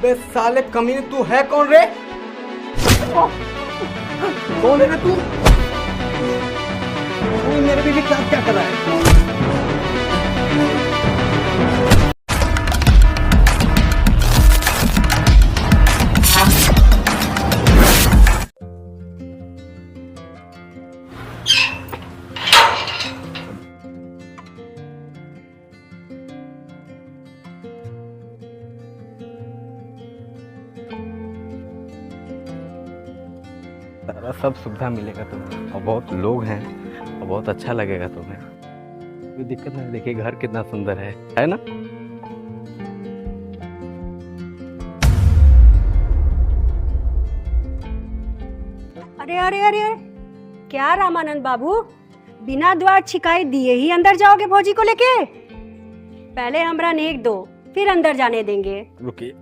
बे साले कमीने, तू है कौन रे? कौन है रे तू? तू मेरे बीवी के साथ क्या कर रहा है? सारा सब सुविधा मिलेगा तुम्हें, और बहुत लोग हैं, और बहुत अच्छा लगेगा तुम्हें। कोई दिक्कत नहीं। देखिए घर कितना सुंदर है ना? अरे अरे अरे अरे, क्या रामानंद बाबू, बिना द्वार छिकाई दिए ही अंदर जाओगे भौजी को लेके? पहले हमरा नेक दो, फिर अंदर जाने देंगे। रुकिए,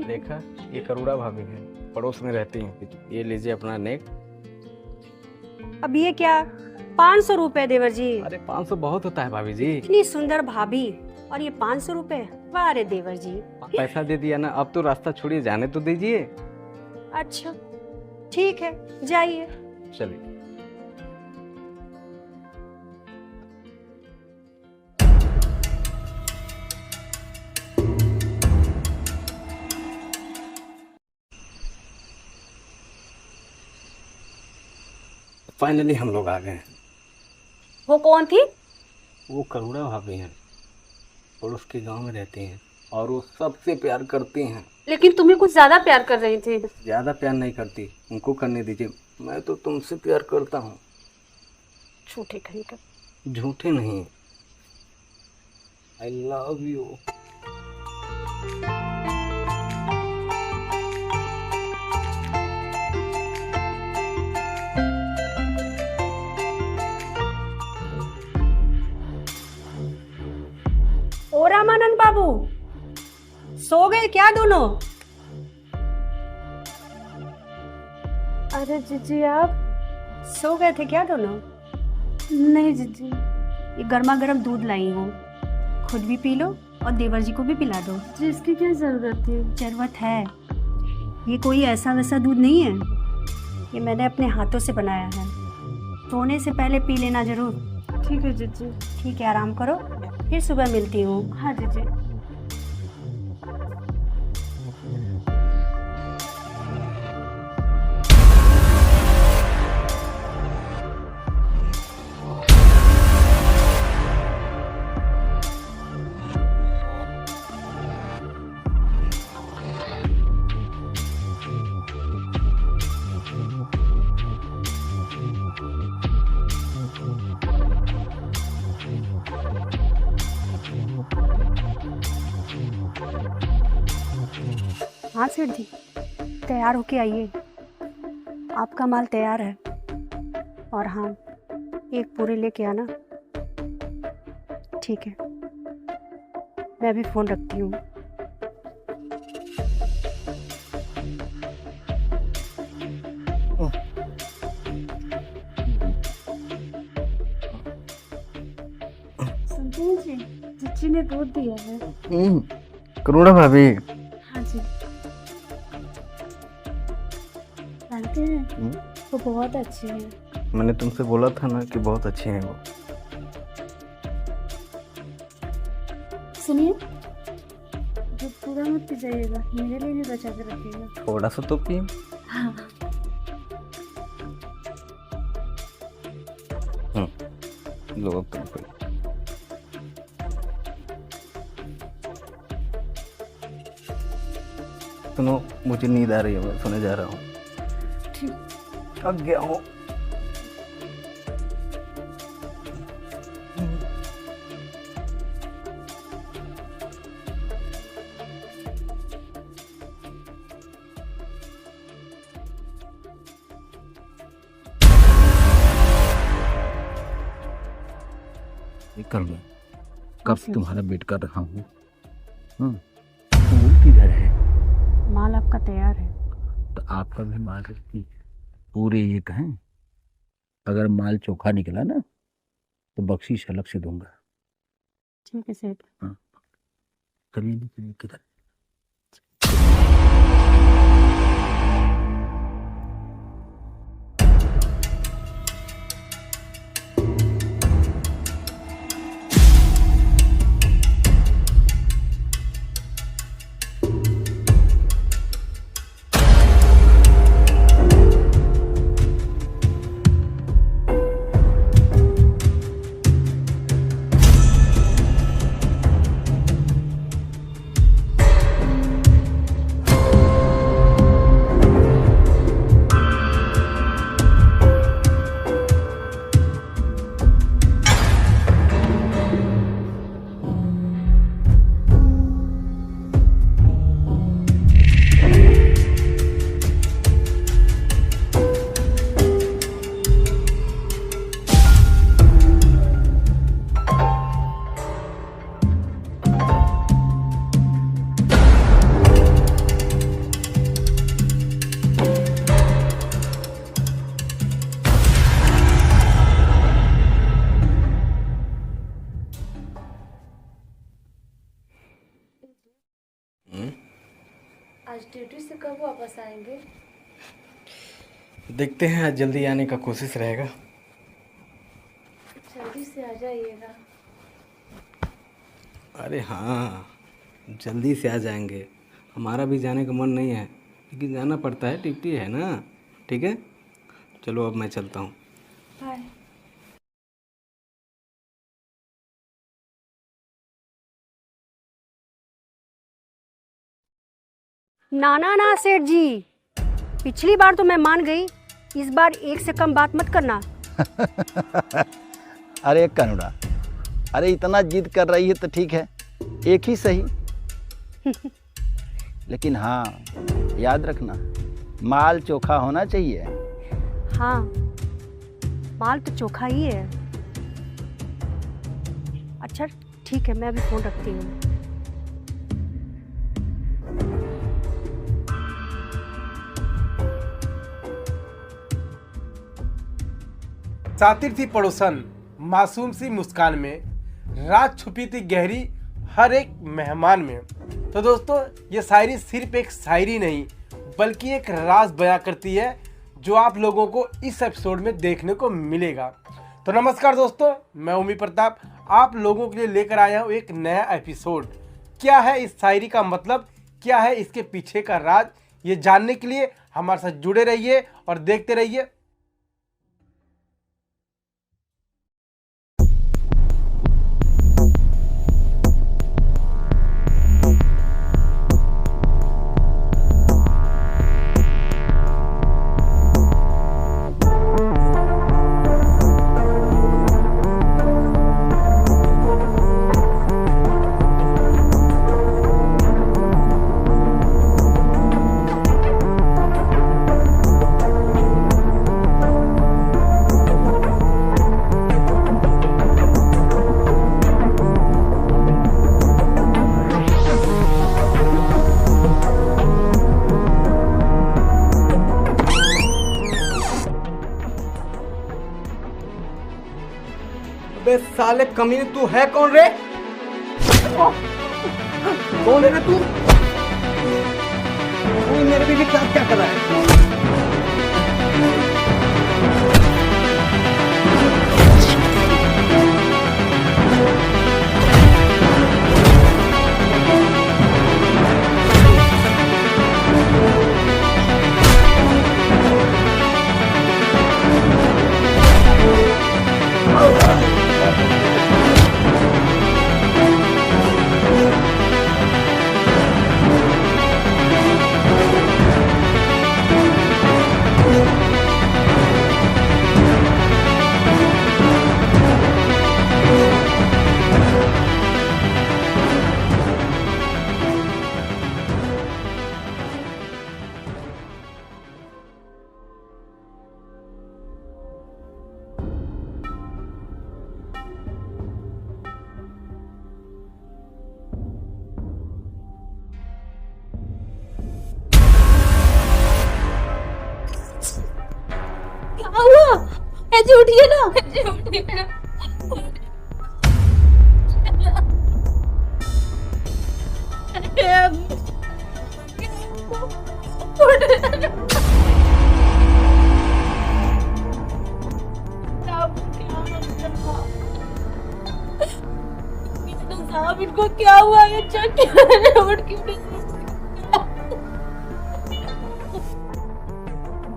देखा ये करुणा भाभी है, पड़ोस में रहती हैं। ये लीजिए अपना नेक। अब ये क्या 500 रुपए देवर जी? अरे 500 बहुत होता है भाभी जी। इतनी सुंदर भाभी और ये 500 रुपए? वाह रे देवर जी। पैसा दे दिया ना, अब तो रास्ता छोड़िए, जाने तो दीजिए। अच्छा ठीक है, जाइए। चलिए। फाइनली हम लोग आ गए हैं। वो कौन थी? वो करुणा भाभी हैं, पड़ोस के गांव में रहती हैं, और वो सबसे प्यार करती हैं। लेकिन तुम्हें कुछ ज्यादा प्यार कर रही थी। ज्यादा प्यार नहीं करती, उनको करने दीजिए। मैं तो तुमसे प्यार करता हूँ। झूठे कहीं का। झूठे नहीं, आई लव यू। ओ रामानंद बाबू, सो गए क्या दोनों? अरे जीजी, आप सो गए थे क्या दोनों? नहीं जीजी। ये गर्मा गर्म दूध लाई हूँ, खुद भी पी लो और देवर जी को भी पिला दो। जी, इसकी क्या जरूरत थी? जरूरत है, ये कोई ऐसा वैसा दूध नहीं है, ये मैंने अपने हाथों से बनाया है। सोने से पहले पी लेना जरूर। ठीक है जीजी। ठीक है, आराम करो, फिर सुबह मिलती हूँ। हाँ जीजी। हाँ सेठ जी, तैयार होके आइए, आपका माल तैयार है। और हाँ, एक पूरी लेके आना। ठीक है, मैं भी फोन रखती हूँ। संतोष जी, जीजी ने दूध दिया है। करुणा भाभी। हाँ जी। जानते हैं, वो बहुत अच्छे हैं। मैंने तुमसे बोला था ना कि बहुत अच्छे हैं वो। सुनिए, दूध पूरा मत पी जाइएगा, मेरे लिए भी बचा के रखिएगा। थोड़ा सा तो पिए। हाँ। लो अब तुम कोई। सुनो, मुझे नींद आ रही है, मैं सोने जा रहा हूँ। ठीक। थक गया हूँ। कर लो, कब से तुम्हारा वेट कर रहा हूँ। वो किधर है? माल आपका तैयार है। तो आपका भी माल पूरे एक हैं। अगर माल चोखा निकला ना तो बख्शीश अलग से दूंगा। ठीक है सेठ। हाँ, चलिए किधर? आज ड्यूटी से कब वापस आएंगे? देखते हैं, आज जल्दी आने का कोशिश रहेगा। जल्दी से आ जाइएगा। अरे हाँ, जल्दी से आ जाएंगे। हमारा भी जाने का मन नहीं है, लेकिन जाना पड़ता है, ड्यूटी है ना। ठीक है, चलो अब मैं चलता हूँ। बाय। ना ना ना सेठ जी, पिछली बार तो मैं मान गई, इस बार एक से कम बात मत करना। अरे कनुड़ा, अरे इतना जिद कर रही है तो ठीक है, एक ही सही। लेकिन हाँ, याद रखना, माल चोखा होना चाहिए। हाँ, माल तो चोखा ही है। अच्छा ठीक है, मैं अभी फोन रखती हूँ। सातिर थी पड़ोसन, मासूम सी मुस्कान में रात छुपी थी गहरी हर एक मेहमान में। तो दोस्तों, ये शायरी सिर्फ एक शायरी नहीं बल्कि एक राज बयां करती है, जो आप लोगों को इस एपिसोड में देखने को मिलेगा। तो नमस्कार दोस्तों, मैं उमी प्रताप आप लोगों के लिए लेकर आया हूँ एक नया एपिसोड। क्या है इस शायरी का मतलब, क्या है इसके पीछे का राज, ये जानने के लिए हमारे साथ जुड़े रहिए और देखते रहिए। अबे साले कमीने, तू है कौन रे? कौन है रे तू? तू मेरे बीवी के साथ क्या कर रहा है? ऐसे उठिए ना। साहब, इनको क्या हुआ? ये उठ क्यों नहीं?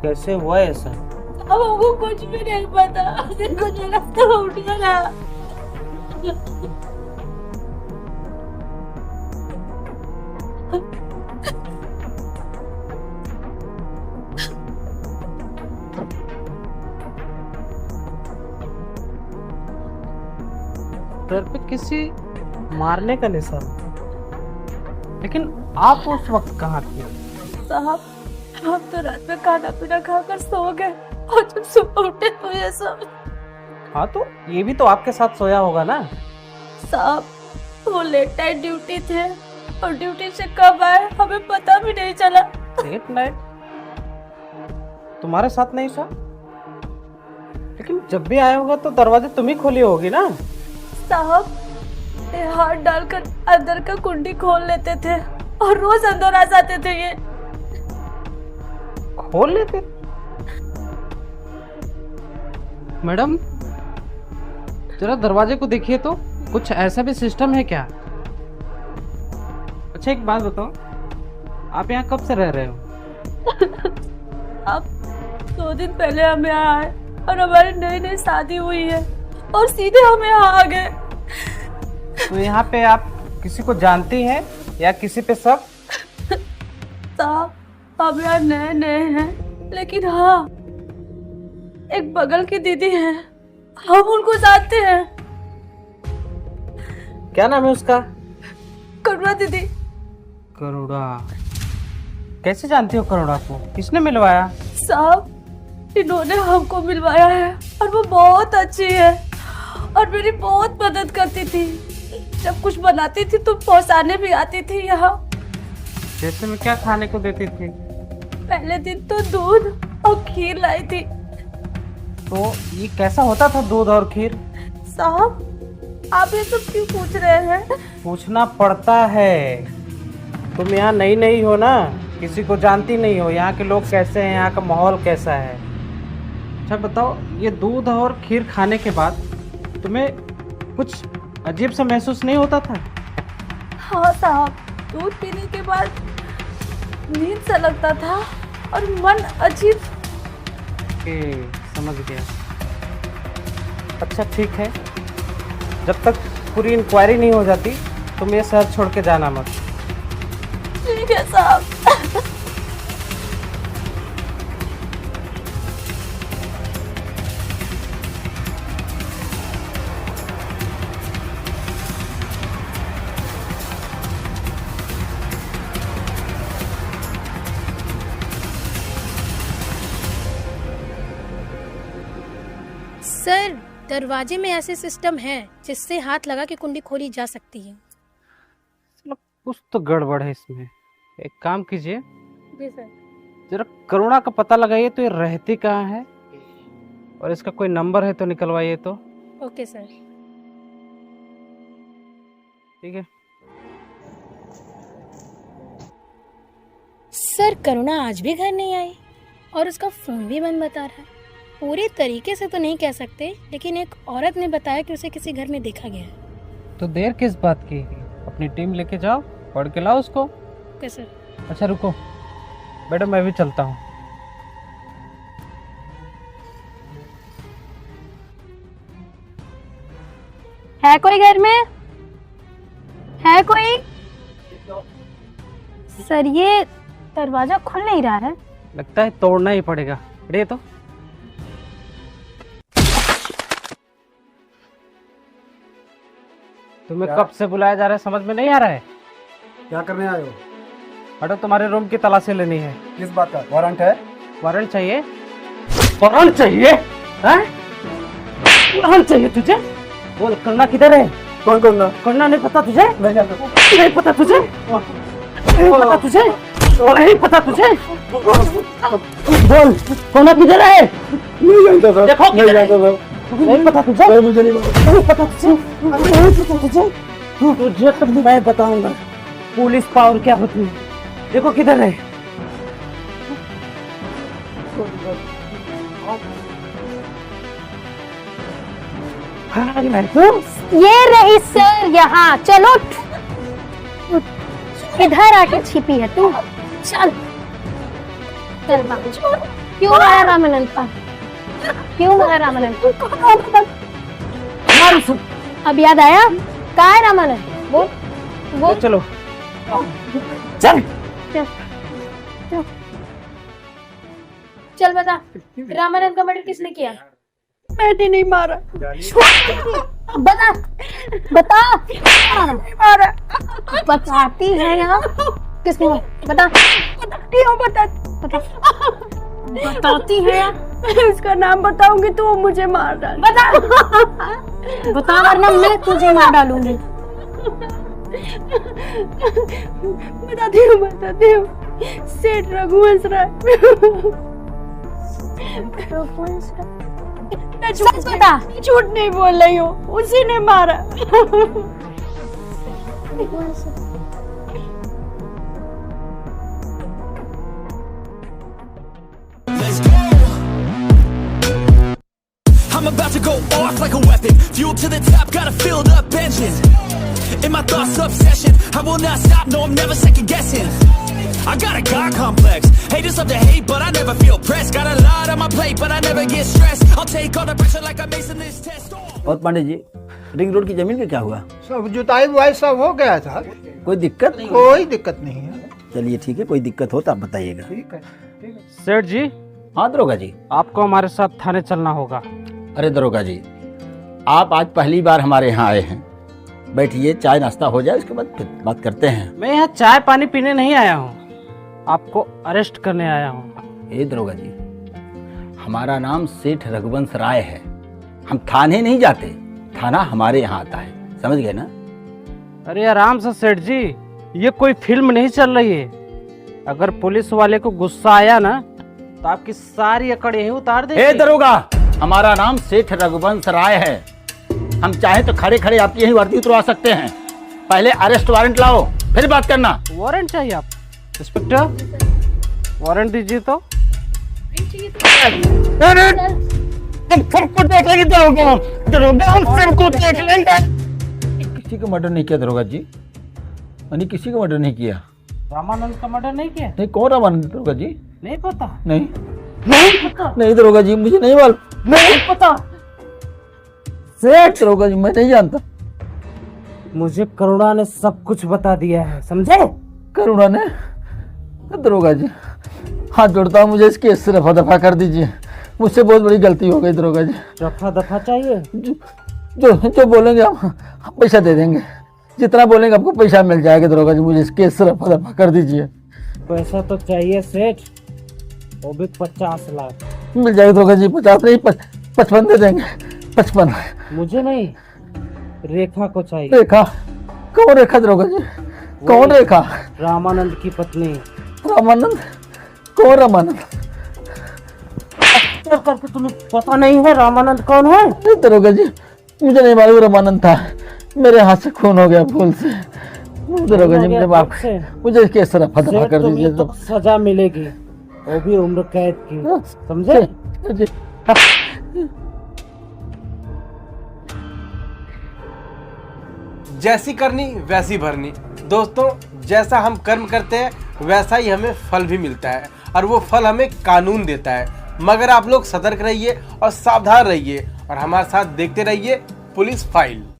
कैसे हुआ ऐसा? अब हमको कुछ भी नहीं पता, इनको जो लगता है उठ गया। सर पे किसी मारने का निशान, लेकिन आप उस वक्त कहाँ थे? साहब, हम तो रात में खाना पीना खाकर सो गए और जब सुबह उठे तो ये सब। हाँ, तो ये भी तो आपके साथ सोया होगा ना? साहब, वो लेट नाइट ड्यूटी थे और ड्यूटी से कब आए हमें पता भी नहीं चला। लेट नाइट तुम्हारे साथ नहीं सर? लेकिन जब भी आया होगा तो दरवाजे तुम ही खोली होगी ना? साहब, ये हाथ डालकर अंदर का कुंडी खोल लेते थे और रोज अंदर आ जाते थे ये। खोल लेते। मैडम जरा दरवाजे को देखिए तो, कुछ ऐसा भी सिस्टम है क्या? अच्छा एक बात बताओ, आप यहाँ कब से रह रहे हो? अब 2 दिन पहले हम यहाँ आए और हमारी नई नई शादी हुई है और सीधे हम यहाँ आ गए। तो यहाँ पे आप किसी को जानती हैं या किसी पे शक? साहब हम यहाँ नए नए हैं, लेकिन हाँ एक बगल की दीदी है, हम उनको जानते हैं। क्या नाम है उसका? करुणा दीदी। करुणा? कैसे जानती हो करुणा को? किसने मिलवाया? साहब इन्होंने हमको मिलवाया है और वो बहुत अच्छी है और मेरी बहुत मदद करती थी। जब कुछ बनाती थी तो पहुंचाने भी आती थी यहाँ। जैसे में क्या खाने को देती थी? पहले दिन तो दूध और खीर लाई थी। तो ये कैसा होता था दूध और खीर? साहब आप ये सब क्यों पूछ रहे हैं? पूछना पड़ता है, तुम यहाँ नई नई हो ना, किसी को जानती नहीं हो, यहाँ के लोग कैसे हैं, यहाँ का माहौल कैसा है। अच्छा बताओ, ये दूध और खीर खाने के बाद तुम्हें कुछ अजीब सा महसूस नहीं होता था? हाँ साहब, दूध पीने के बाद नींद सा लगता था और मन अजीब। समझ गया। अच्छा ठीक है, जब तक पूरी इंक्वायरी नहीं हो जाती तुम ये शहर छोड़ के जाना मत। ठीक है साहब। सर दरवाजे में ऐसे सिस्टम है जिससे हाथ लगा के कुंडी खोली जा सकती है। कुछ तो गड़बड़ है इसमें। एक काम कीजिए, जी सर। जरा करुणा का पता लगाइए तो ये रहती कहाँ है और इसका कोई नंबर है तो निकलवाइए तो। Okay sir. ठीक है। सर करुणा आज भी घर नहीं आई और उसका फोन भी बंद बता रहा है। पूरी तरीके से तो नहीं कह सकते, लेकिन एक औरत ने बताया कि उसे किसी घर में देखा गया है। तो देर किस बात की? अपनी टीम लेके जाओ, पढ़ के लाओ उसको। Okay sir. अच्छा रुको मैडम, मैं भी चलता हूँ। है कोई घर में? है कोई? सर ये दरवाजा खुल नहीं रहा है। लगता है तोड़ना ही पड़ेगा। अरे तो तुम्हें कब से बुलाया जा रहा है, समझ में नहीं आ रहा है? क्या करने आए हो? हटो, तुम्हारे रूम की तलाशी लेनी है। किस बात का वारंट है? वारंट चाहिए? वारंट चाहिए? हैं? वारंट चाहिए तुझे? बोल करना किधर है? कौन कौन ना? करना नहीं पता तुझे? नहीं जानता। नहीं पता तुझे? नहीं पता तुझे? नहीं पता तुझे? बोल करना किधर है? नहीं जानता सर। देखो नहीं जानता सर। नहीं पता तुझे? नहीं, मुझे नहीं पता। नहीं पता तुझे? नहीं पता तुझे? तुझे तो मैं बताऊंगा पुलिस पावर क्या होती है। देखो किधर है? ये रही सर यहाँ। चलो इधर आके छिपी है तू। चल चल बाबू। क्यों मारा रामानंद का? क्यों मारा रामानंद को? अब याद आया? कहाँ है रामानंद? वो चलो चल। चल चल बता, रामानंद का मर्डर किसने किया? मैंने नहीं मारा। बता बता। मारा। बताती है यहाँ। किसने? बता। बताती हूँ, बताती है यहाँ। इसका नाम बताऊंगी तो वो मुझे मार डाल। बता बता, वरना मैं तुझे मार डालूंगी। बताती हूँ। सेठ रघुवंश राय। सच बता। झूठ नहीं बोल रही हूँ, उसी ने मारा। I'm about to go off like a weapon. Fuel to the top, got a filled up engine. In my thoughts, obsession. I will not stop, no, I'm never second guessing. I got a God complex. Haters love to hate, but I never feel pressed. Got a lot on my plate, but I never get stressed. I'll take all the pressure like I'm acing this test. और Pandey ji, ring road की जमीन का क्या हुआ? सब जुताई बुआई सब हो गया था। कोई दिक्कत? कोई दिक्कत नहीं है। चलिए ठीक है, कोई दिक्कत हो तो आप बताइएगा। ठीक है। सेठ जी, हाँ दरोगा जी। आपको हमारे साथ थाने चलना होगा। अरे दरोगा जी, आप आज पहली बार हमारे यहाँ आए हैं। बैठिए, चाय नाश्ता हो जाए, उसके बाद फिर बात करते हैं। मैं यहाँ चाय पानी पीने नहीं आया हूँ, आपको अरेस्ट करने आया हूँ। ए दरोगा जी, हमारा नाम सेठ रघुवंश राय है। हम थाने नहीं जाते, थाना हमारे यहाँ आता है, समझ गए ना? अरे आराम से सेठ जी, ये कोई फिल्म नहीं चल रही है। अगर पुलिस वाले को गुस्सा आया ना तो आपकी सारी अकड़ यहीं उतार दे। ए दरोगा, हमारा नाम सेठ रघुवंश राय है। हम चाहे तो खड़े खड़े आपकी यही वर्दी उतरवा सकते हैं। पहले अरेस्ट वारंट लाओ, फिर बात करना। वारंट चाहिए आप? इंस्पेक्टर, वारंट दीजिए तो। हम सबको देख लेंगे दरोगा, हम सबको देख लेंगे। किसी को मर्डर नहीं किया दरोगा जी, मैंने किसी को मर्डर नहीं किया। रामानंद का मर्डर नहीं किया? नहीं, कौन रामानंद दरोगा जी? नहीं पता? नहीं नहीं पता? नहीं दरोगा जी, मुझे नहीं मालूम। नहीं पता? सेठ दरोगा जी, मैं नहीं जानता। मुझे करुणा ने सब कुछ बता दिया है, समझे? करुणा ने? दरोगा जी, हाथ जोड़ता हूँ, मुझे इस केस से रफा दफा कर दीजिए। मुझसे बहुत बड़ी गलती हो गई दरोगा जी। रफा दफा चाहिए? जो बोलेंगे हम पैसा दे देंगे। जितना बोलेंगे आपको पैसा मिल जाएगा दरोगा जी। मुझे इस केस से रफा दफा कर दीजिए। पैसा तो चाहिए सेठ, वो भी 50 लाख। मिल जाएगा दरोगा जी। 50 नहीं, 55 दे देंगे। 55। मुझे नहीं, रेखा को चाहिए। रेखा? कौन रेखा दरोगा जी? कौन रेखा? रामानंद की पत्नी। रामानंद? कौन रामानंद? करके तुम्हें पता नहीं है रामानंद कौन है? नहीं दरोगा जी, मुझे नहीं मालूम रामानंद था। मेरे हाथ से खून हो गया भूल से। दरोगा जी, मुझे माफ, मुझे इसके रफा दफा कर दीजिए। तो सजा मिलेगी, वो भी उम्र कैद की, समझे? जैसी करनी वैसी भरनी। दोस्तों, जैसा हम कर्म करते हैं वैसा ही हमें फल भी मिलता है, और वो फल हमें कानून देता है। मगर आप लोग सतर्क रहिए और सावधान रहिए, और हमारे साथ देखते रहिए पुलिस फाइल।